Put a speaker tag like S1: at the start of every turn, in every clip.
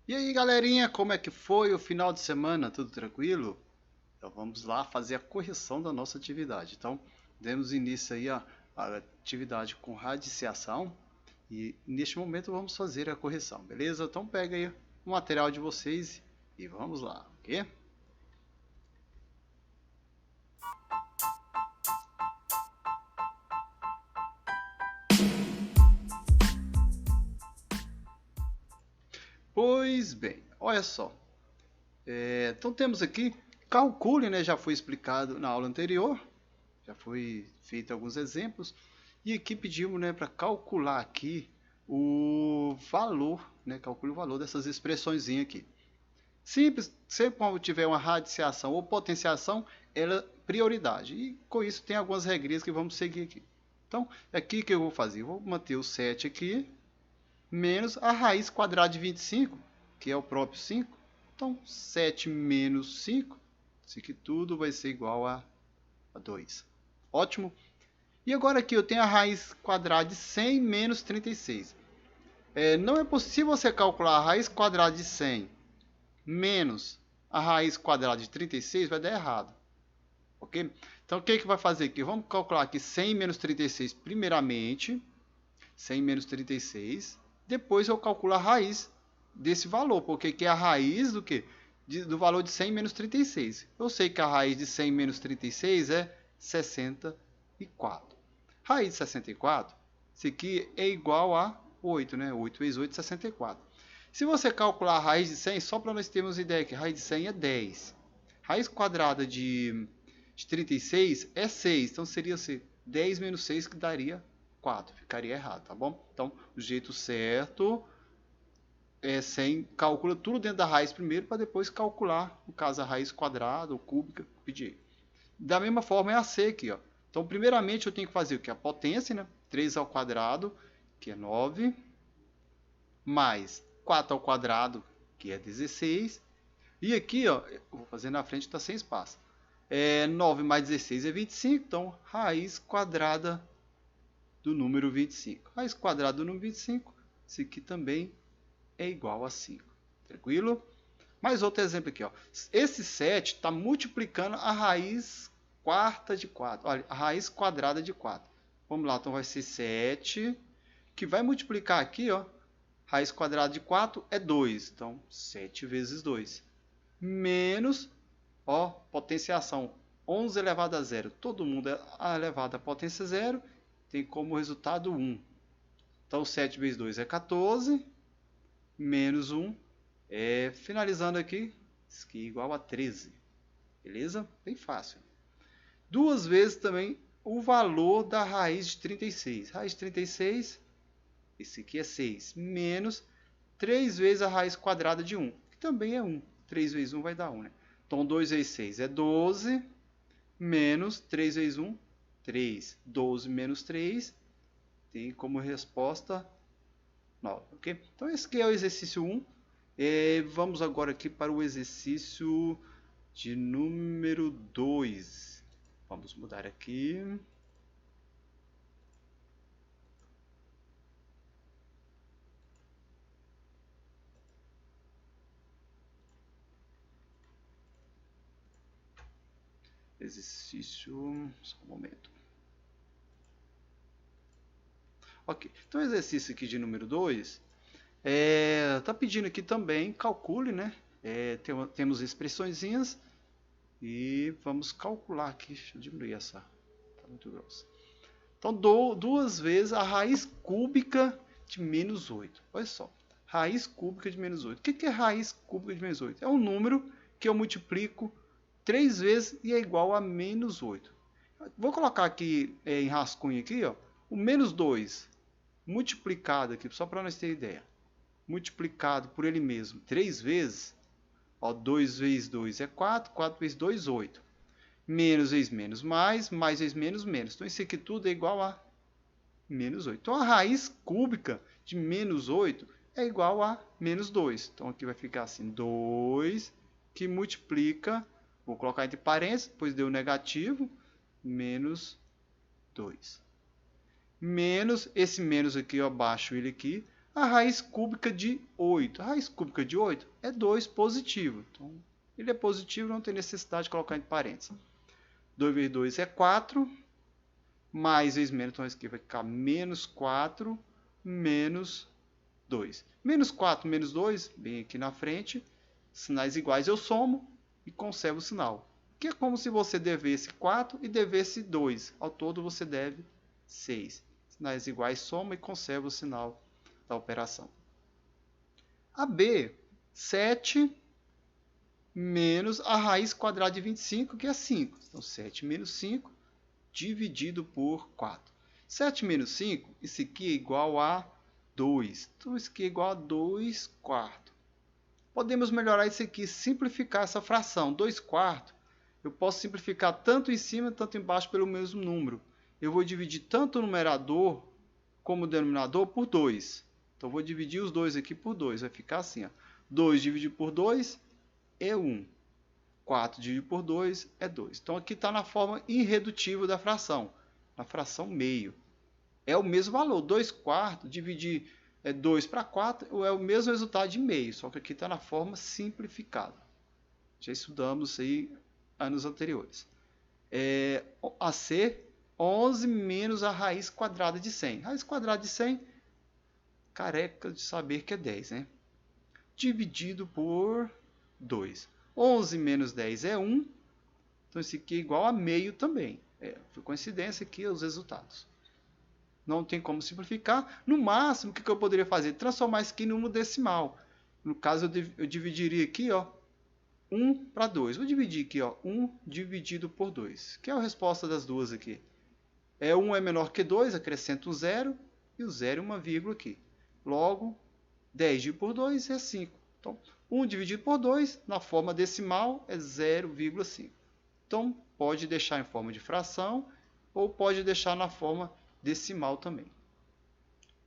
S1: E aí, galerinha, como é que foi o final de semana? Tudo tranquilo? Então vamos lá fazer a correção da nossa atividade. Então, demos início aí à atividade com radiciação e neste momento vamos fazer a correção, beleza? Então pega aí o material de vocês e vamos lá, ok? Pois bem, olha só. Então temos aqui, calcule, né? Já foi explicado na aula anterior, já foi feito alguns exemplos. E aqui pedimos, né, para calcular aqui o valor, né? Calcule o valor dessas expressões aqui. Simples, sempre quando tiver uma radiciação ou potenciação, ela é prioridade. E com isso tem algumas regrinhas que vamos seguir aqui. Então, aqui que eu vou fazer? Eu vou manter o 7 aqui, menos a raiz quadrada de 25, que é o próprio 5. Então, 7 menos 5, isso aqui tudo vai ser igual a 2. Ótimo. E agora aqui eu tenho a raiz quadrada de 100 menos 36. Não é possível você calcular a raiz quadrada de 100 menos a raiz quadrada de 36, vai dar errado. Ok? Então o que vai fazer aqui? Vamos calcular aqui 100 menos 36 primeiramente. 100 menos 36. Depois eu calculo a raiz desse valor, porque aqui é a raiz do quê? Do valor de 100 menos 36. Eu sei que a raiz de 100 menos 36 é 64. Raiz de 64, isso aqui é igual a 8, né? 8 vezes 8 é 64. Se você calcular a raiz de 100, só para nós termos ideia que a raiz de 100 é 10. Raiz quadrada de 36 é 6, então seria assim, 10 menos 6 que daria 4, ficaria errado, tá bom? Então, o jeito certo é 100, calcula tudo dentro da raiz primeiro para depois calcular, no caso, a raiz quadrada ou cúbica, pedir. Da mesma forma é a C aqui, ó. Então, primeiramente eu tenho que fazer o que? A potência, né? 3 ao quadrado, que é 9, mais 4 ao quadrado, que é 16. E aqui, ó, eu vou fazer na frente, está sem espaço. 9 mais 16 é 25, então raiz quadrada do número 25. Raiz quadrada do número 25, isso aqui também é igual a 5. Tranquilo? Mais outro exemplo aqui, ó. Esse 7 está multiplicando a raiz quarta de 4. Olha, a raiz quadrada de 4. Vamos lá, então vai ser 7, que vai multiplicar aqui, ó. Raiz quadrada de 4 é 2. Então, 7 vezes 2. Menos, ó, potenciação. 11 elevado a 0. Todo mundo é elevado a potência 0. Tem como resultado 1. Então, 7 vezes 2 é 14. Menos 1. Finalizando aqui, isso aqui é igual a 13. Beleza? Bem fácil. Duas vezes também o valor da raiz de 36. Raiz de 36, esse aqui é 6. Menos 3 vezes a raiz quadrada de 1, que também é 1. 3 vezes 1 vai dar 1, né? Então, 2 vezes 6 é 12. Menos 3 vezes 1, 3. 12 menos 3 tem como resposta 9, ok? Então, esse aqui é o exercício 1. Vamos agora aqui para o exercício de número 2. Vamos mudar aqui. Exercício... Só um momento. Ok, então o exercício aqui de número 2 está pedindo aqui também, calcule, né? Temos expressõezinhas e vamos calcular aqui. Deixa eu diminuir essa, está muito grossa. Então, duas vezes a raiz cúbica de menos 8. Olha só, raiz cúbica de menos 8. O que é raiz cúbica de menos 8? É um número que eu multiplico 3 vezes e é igual a menos 8. Vou colocar aqui em rascunho aqui, ó, o menos 2 multiplicado aqui, só para nós ter ideia. Multiplicado por ele mesmo 3 vezes, ó, 2 vezes 2 é 4, 4 vezes 2, 8. Menos vezes menos, mais vezes menos, menos. Então, isso aqui tudo é igual a menos 8. Então, a raiz cúbica de menos 8 é igual a menos 2. Então, aqui vai ficar assim, 2 que multiplica, vou colocar entre parênteses, depois deu negativo, menos 2. Menos, esse menos aqui, eu abaixo ele aqui, A raiz cúbica de 8. A raiz cúbica de 8 é 2 positivo. Então, ele é positivo, não tem necessidade de colocar entre parênteses. 2 vezes 2 é 4. Mais vezes menos, então aqui vai ficar menos 4 menos 2. Menos 4 menos 2, bem aqui na frente. Sinais iguais eu somo e conservo o sinal. Que é como se você devesse 4 e devesse 2. Ao todo você deve 6. Sinais iguais soma e conserva o sinal da operação. A B, 7 menos a raiz quadrada de 25, que é 5. Então, 7 menos 5 dividido por 4. 7 menos 5, isso aqui é igual a 2. Então, isso aqui é igual a 2 quartos. Podemos melhorar isso aqui, simplificar essa fração. 2 quartos, eu posso simplificar tanto em cima, tanto embaixo pelo mesmo número. Eu vou dividir tanto o numerador como o denominador por 2. Então, vou dividir os dois aqui por 2. Vai ficar assim, ó. 2 dividido por 2 é 1. 4 dividido por 2 é 2. Então, aqui está na forma irredutível da fração. Na fração meio. É o mesmo valor. 2 quartos dividir 2 para 4 é o mesmo resultado de meio. Só que aqui está na forma simplificada. Já estudamos isso aí anos anteriores. A C, 11 menos a raiz quadrada de 100. Raiz quadrada de 100, careca de saber que é 10, né? Dividido por 2. 11 menos 10 é 1. Então, isso aqui é igual a meio também. Foi coincidência aqui os resultados. Não tem como simplificar. No máximo, o que eu poderia fazer? Transformar isso aqui em número decimal. No caso, eu dividiria aqui, ó, 1 para 2. Vou dividir aqui, ó, 1 dividido por 2. Que é a resposta das duas aqui. 1 é menor que 2, acrescento um 0. E o 0 é uma vírgula aqui. Logo, 10 dividido por 2 é 5. Então, 1 dividido por 2, na forma decimal, é 0,5. Então, pode deixar em forma de fração ou pode deixar na forma decimal também.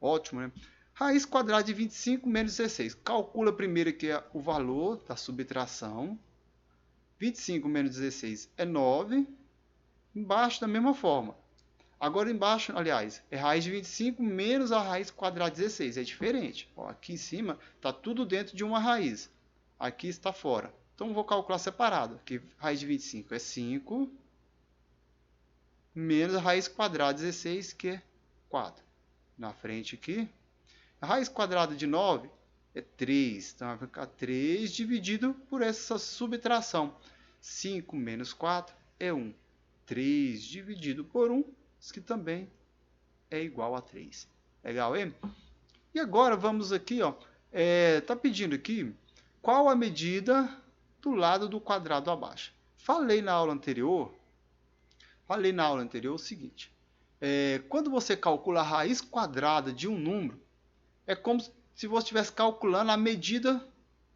S1: Ótimo, né? Raiz quadrada de 25 menos 16. Calcula primeiro aqui o valor da subtração. 25 menos 16 é 9. Embaixo da mesma forma. Agora embaixo, aliás, é raiz de 25 menos a raiz quadrada de 16. É diferente. Ó, aqui em cima está tudo dentro de uma raiz. Aqui está fora. Então, vou calcular separado. Aqui, raiz de 25 é 5. Menos a raiz quadrada de 16, que é 4. Na frente aqui. A raiz quadrada de 9 é 3. Então, vai ficar 3 dividido por essa subtração. 5 menos 4 é 1. 3 dividido por 1, isso que também é igual a 3. Legal, hein? E agora vamos aqui, ó. Tá pedindo aqui qual a medida do lado do quadrado abaixo. Falei na aula anterior o seguinte. Quando você calcula a raiz quadrada de um número, é como se você estivesse calculando a medida,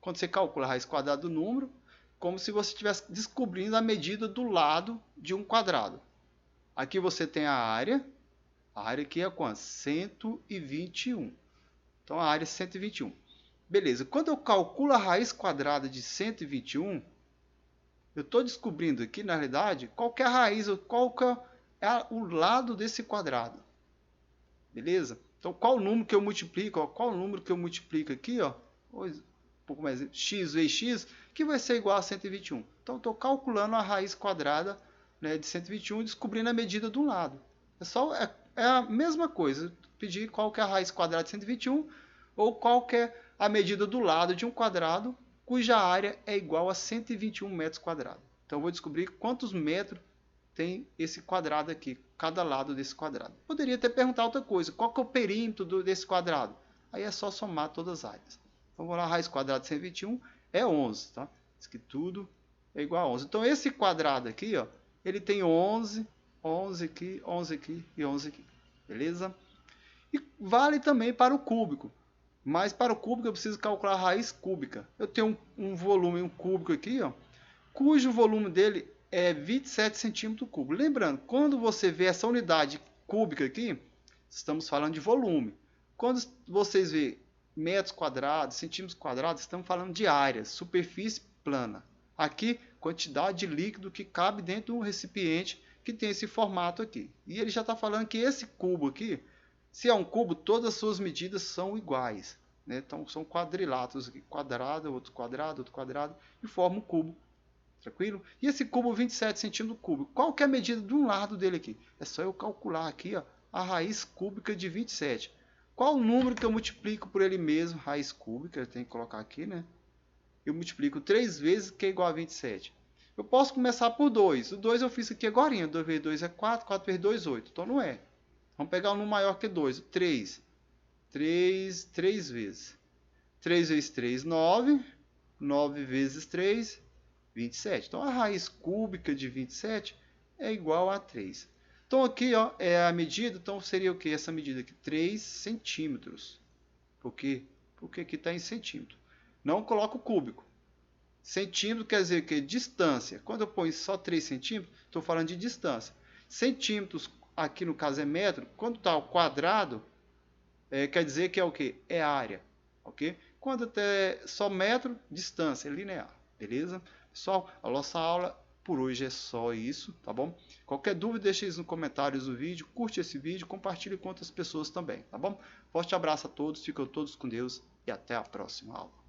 S1: quando você calcula a raiz quadrada do número, como se você estivesse descobrindo a medida do lado de um quadrado. Aqui você tem a área aqui é quanto? 121. Então, a área é 121. Beleza, quando eu calculo a raiz quadrada de 121, eu estou descobrindo aqui, na realidade, qual que é a raiz, qual que é o lado desse quadrado. Beleza? Então, qual o número que eu multiplico? Ó, qual o número que eu multiplico aqui? Ó, um pouco mais, x vezes x, que vai ser igual a 121. Então, estou calculando a raiz quadrada, né, de 121 e descobrindo a medida do lado. É a mesma coisa. Pedir qual que é a raiz quadrada de 121 ou qual que é a medida do lado de um quadrado cuja área é igual a 121 metros quadrados. Então, eu vou descobrir quantos metros tem esse quadrado aqui, cada lado desse quadrado. Poderia até perguntar outra coisa, qual que é o perímetro desse quadrado? Aí é só somar todas as áreas. Então, vamos lá, a raiz quadrada de 121 é 11, tá? Isso aqui tudo é igual a 11. Então, esse quadrado aqui, ó, ele tem 11, 11 aqui, 11 aqui e 11 aqui. Beleza? E vale também para o cúbico. Mas para o cúbico eu preciso calcular a raiz cúbica. Eu tenho um volume, um cúbico aqui, ó, cujo volume dele é 27 centímetros cúbicos. Lembrando, quando você vê essa unidade cúbica aqui, estamos falando de volume. Quando vocês vê metros quadrados, centímetros quadrados, estamos falando de área, superfície plana. Aqui, quantidade de líquido que cabe dentro de um recipiente que tem esse formato aqui. E ele já está falando que esse cubo aqui Se é um cubo, todas as suas medidas são iguais, né? Então são quadriláteros aqui, outro quadrado, e forma um cubo. Tranquilo? E esse cubo 27 centímetros cúbico, qual que é a medida de um lado dele aqui? É só eu calcular aqui, ó, a raiz cúbica de 27. Qual o número que eu multiplico por ele mesmo? Raiz cúbica, eu tenho que colocar aqui, né? Eu multiplico 3 vezes, que é igual a 27. Eu posso começar por 2. O 2 eu fiz aqui agora. 2 vezes 2 é 4, 4 vezes 2 é 8. Então não é. Vamos pegar um número maior que 2. 3. 3 vezes. 3 vezes 3, 9. 9 vezes 3, 27. Então a raiz cúbica de 27 é igual a 3. Então aqui, ó, é a medida. Então seria o que? Essa medida aqui? 3 centímetros. Por quê? Porque aqui está em centímetro. Não coloco cúbico. Centímetro quer dizer que distância. Quando eu ponho só 3 centímetros, estou falando de distância. Centímetros, aqui no caso é metro. Quando está ao quadrado, quer dizer que é o que? É área. Ok? Quando até só metro, distância, é linear. Beleza? Pessoal, a nossa aula por hoje é só isso, tá bom? Qualquer dúvida, deixe nos comentários do vídeo, curte esse vídeo, compartilhe com outras pessoas também, tá bom? Forte abraço a todos, ficam todos com Deus e até a próxima aula.